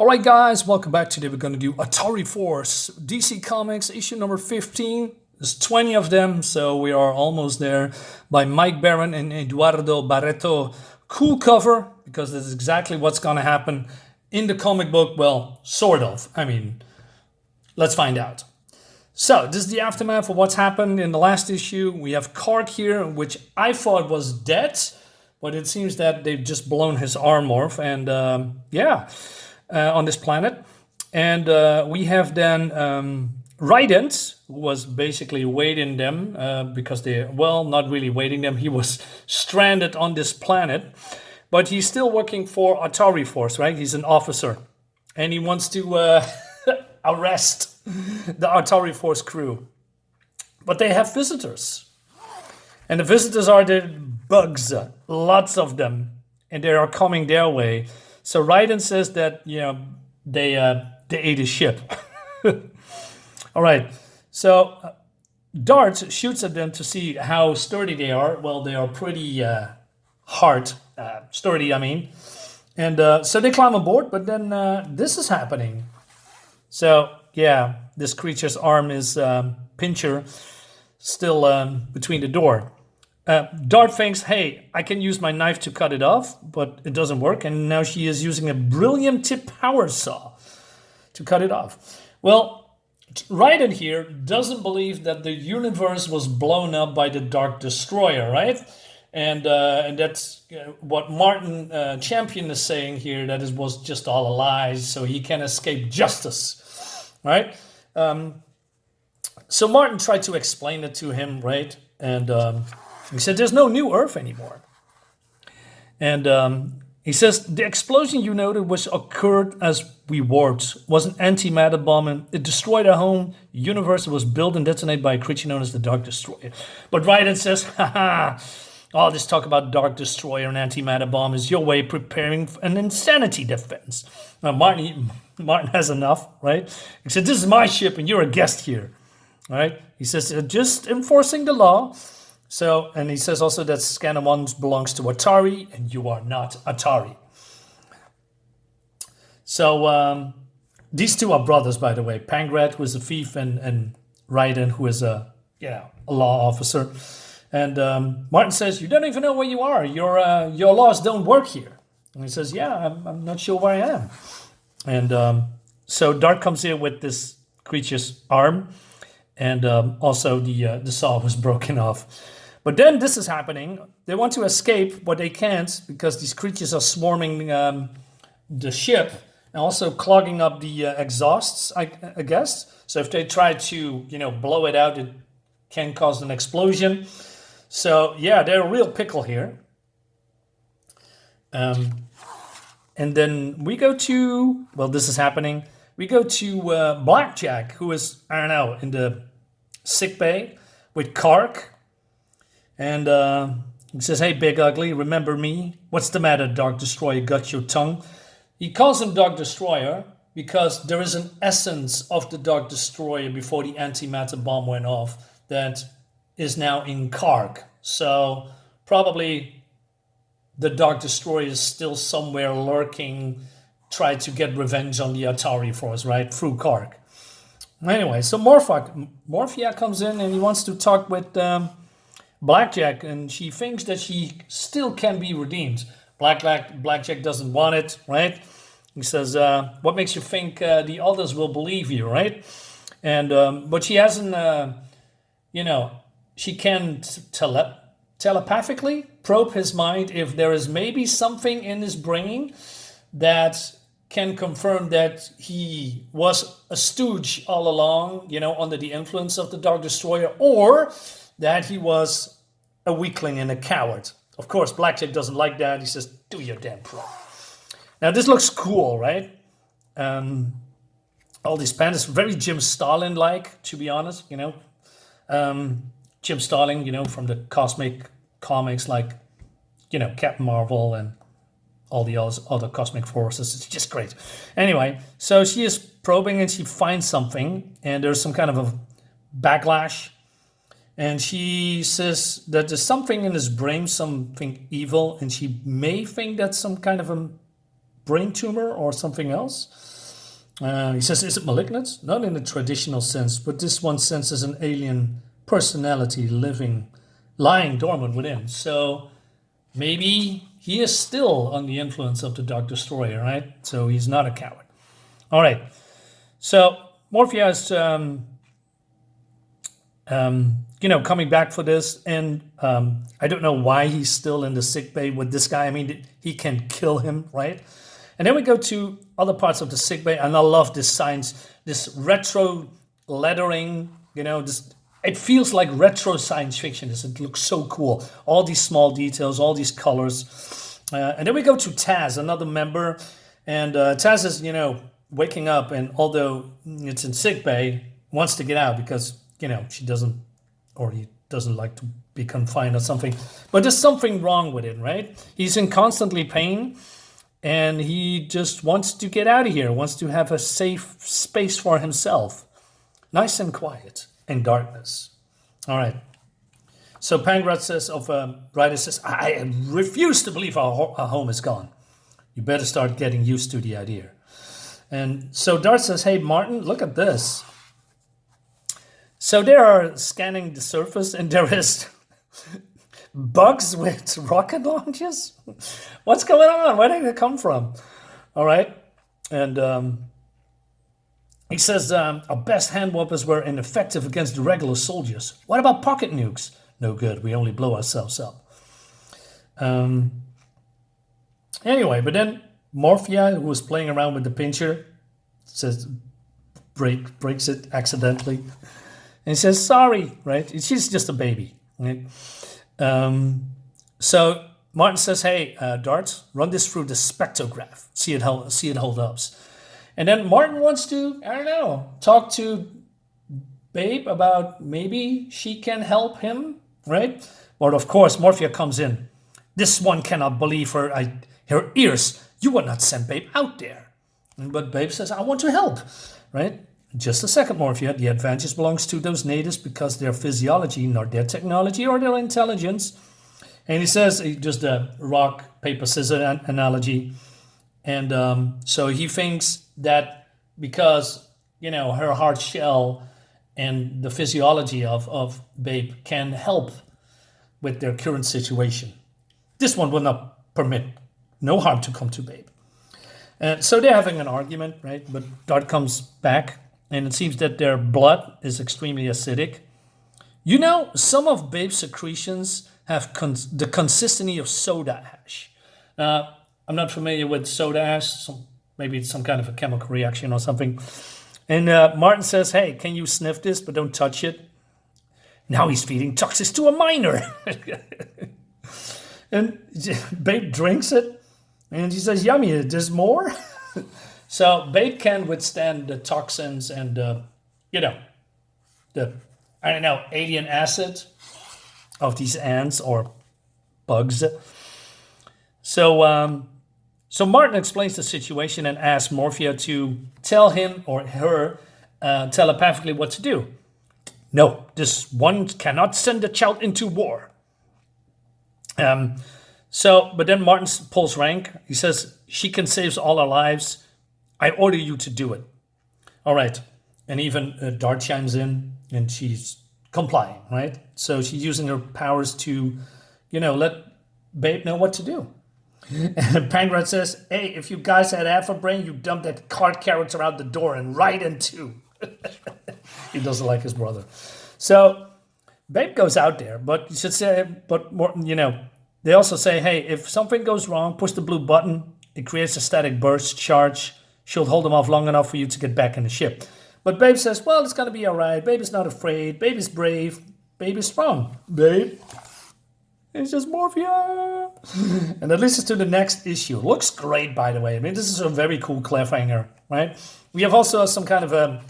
Alright guys, welcome back. Today we're going to do Atari Force, DC Comics, issue number 15. There's 20 of them, so we are almost there. By Mike Baron and Eduardo Barreto. Cool cover, because this is exactly what's going to happen in the comic book. Well, sort of. I mean, let's find out. So, this is the aftermath of what's happened in the last issue. We have Kark here, which I thought was dead, but it seems that they've just blown his arm off, and on this planet. And we have then Raident, who was basically waiting them because not really waiting them. He was stranded on this planet, but he's still working for Atari Force, right? He's an officer, and he wants to arrest the Atari Force crew. But they have visitors, and the visitors are the bugs, lots of them, and they are coming their way. So Raiden says that they ate his ship. All right. So Dart shoots at them to see how sturdy they are. Well, they are pretty sturdy. I mean, and so they climb aboard. But then this is happening. So yeah, this creature's arm is Pincher still between the door. Dart thinks, hey, I can use my knife to cut it off, but it doesn't work. And now she is using a brilliant tip power saw to cut it off. Well, Raiden here doesn't believe that the universe was blown up by the Dark Destroyer, right? And that's what Martin Champion is saying here, that it was just all a lie, so he can escape justice, right? So Martin tried to explain it to him, right? And he said, there's no new Earth anymore. And he says, the explosion you noted was occurred as we warped, was an antimatter bomb, and it destroyed our home. The universe was built and detonated by a creature known as the Dark Destroyer. But Raiden says, all this talk about Dark Destroyer and antimatter bomb is your way of preparing an insanity defense. Now, Martin has enough, right? He said, this is my ship and you're a guest here, right? He says, just enforcing the law. So, and he says also that Scanner 1 belongs to Atari, and you are not Atari. So, these two are brothers, by the way. Pakrat, who is a thief, and Raiden, who is a law officer. And Martin says, you don't even know where you are. Your laws don't work here. And he says, yeah, I'm not sure where I am. And so Dart comes here with this creature's arm, and also the saw was broken off. But then this is happening. They want to escape, but they can't because these creatures are swarming the ship and also clogging up the exhausts, I guess. So if they try to, blow it out, it can cause an explosion. So yeah, they're a real pickle here. And then we go to, this is happening. We go to Blackjack, who is, I don't know, in the sick bay with Kark. And he says, hey, Big Ugly, remember me? What's the matter, Dark Destroyer? Got your tongue? He calls him Dark Destroyer because there is an essence of the Dark Destroyer before the antimatter bomb went off that is now in Kark. So probably the Dark Destroyer is still somewhere lurking, try to get revenge on the Atari Force, right? Through Kark. Anyway, so Morphia comes in and he wants to talk with Blackjack, and she thinks that she still can be redeemed. Blackjack doesn't want it, right? He says, what makes you think the others will believe you, right? And but she hasn't, she can telepathically probe his mind if there is maybe something in his brain that can confirm that he was a stooge all along, under the influence of the Dark Destroyer, or that he was a weakling and a coward. Of course, Blackjack doesn't like that. He says, do your damn probe. Now, this looks cool, right? All these panels, very Jim Starlin-like, to be honest, Jim Starlin, from the cosmic comics like, Captain Marvel and all the other cosmic forces. It's just great. Anyway, so she is probing and she finds something, and there's some kind of a backlash. And she says that there's something in his brain, something evil, and she may think that's some kind of a brain tumor or something else. He says, is it malignant? Not in the traditional sense, but this one senses an alien personality lying dormant within. So maybe he is still on the influence of the Dark Destroyer, right? So he's not a coward. All right. So Morphia is, coming back for this. And I don't know why he's still in the sickbay with this guy. I mean, he can kill him, right? And then we go to other parts of the sickbay. And I love this science, this retro lettering, it feels like retro science fiction. It looks so cool. All these small details, all these colors. And then we go to Taz, another member. And Taz is, waking up. And although it's in sickbay, wants to get out because, she doesn't, or he doesn't like to be confined or something. But there's something wrong with it, right? He's in constantly pain. And he just wants to get out of here. Wants to have a safe space for himself. Nice and quiet. In darkness. All right. So Pakrat says Ryder says, I refuse to believe our home is gone. You better start getting used to the idea. And so Dart says, hey, Martin, look at this. So they are scanning the surface and there is bugs with rocket launches. What's going on? Where did they come from? All right. And he says, our best hand weapons were ineffective against the regular soldiers. What about pocket nukes? No good. We only blow ourselves up. Anyway, but then Morphia, who was playing around with the pincher, says, breaks it accidentally. And he says, sorry, right? She's just a baby. Right? So Martin says, hey, Dart, run this through the spectrograph. See it hold up. And then Martin wants to, talk to Babe about maybe she can help him, right? But of course, Morphia comes in. This one cannot believe her ears. You would not send Babe out there. But Babe says, I want to help, right? Just a second, Morphia. The advantage belongs to those natives because their physiology, not their technology or their intelligence. And he says, just a rock, paper, scissors analogy. And so he thinks that because, her hard shell and the physiology of Babe can help with their current situation. This one will not permit no harm to come to Babe. And so they're having an argument, right? But Dart comes back, and it seems that their blood is extremely acidic. Some of Babe's secretions have the consistency of soda ash. I'm not familiar with soda ash. Maybe it's some kind of a chemical reaction or something. And Martin says, hey, can you sniff this, but don't touch it? Now he's feeding toxins to a minor. And Babe drinks it. And she says, yummy, there's more? So Babe can withstand the toxins and, the alien acid of these ants or bugs. So Martin explains the situation and asks Morphia to tell him or her telepathically what to do. No, this one cannot send a child into war. But then Martin pulls rank. He says, she can save all our lives. I order you to do it. All right. And even Dart chimes in and she's complying, right? So she's using her powers to, let Babe know what to do. And Pakrat says, hey, if you guys had half a brain, you dump that card character out the door and right into. He doesn't like his brother. So Babe goes out there, but you should say, they also say, hey, if something goes wrong, push the blue button. It creates a static burst charge. She'll hold them off long enough for you to get back in the ship. But Babe says, well, it's going to be all right. Babe is not afraid. Babe is brave. Babe is strong. Babe. It's just Morphia. And that leads us to the next issue. Looks great, by the way. I mean, this is a very cool cliffhanger, right? We have also some kind of a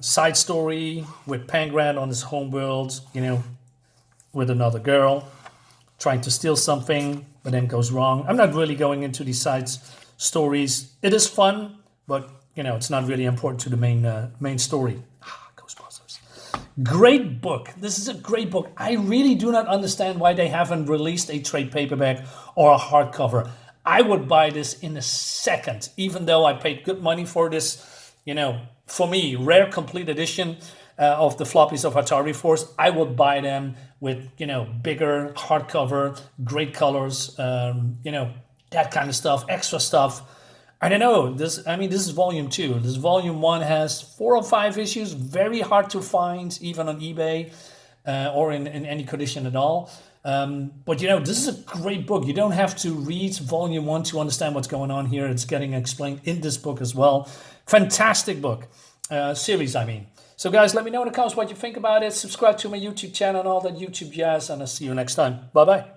side story with Pakrat on his homeworld, with another girl trying to steal something, but then goes wrong. I'm not really going into these side stories. It is fun, but, it's not really important to the main story. Ghostbusters. Great book. This is a great book. I really do not understand why they haven't released a trade paperback or a hardcover. I would buy this in a second, even though I paid good money for this, for me, rare complete edition of the floppies of Atari Force. I would buy them with, bigger hardcover, great colors, that kind of stuff, extra stuff. I don't know. This is volume 2. This volume 1 has 4 or 5 issues, very hard to find, even on eBay or in any condition at all. But this is a great book. You don't have to read volume 1 to understand what's going on here. It's getting explained in this book as well. Fantastic book. Series, I mean. So guys, let me know in the comments what you think about it. Subscribe to my YouTube channel and all that YouTube jazz, and I'll see you next time. Bye-bye.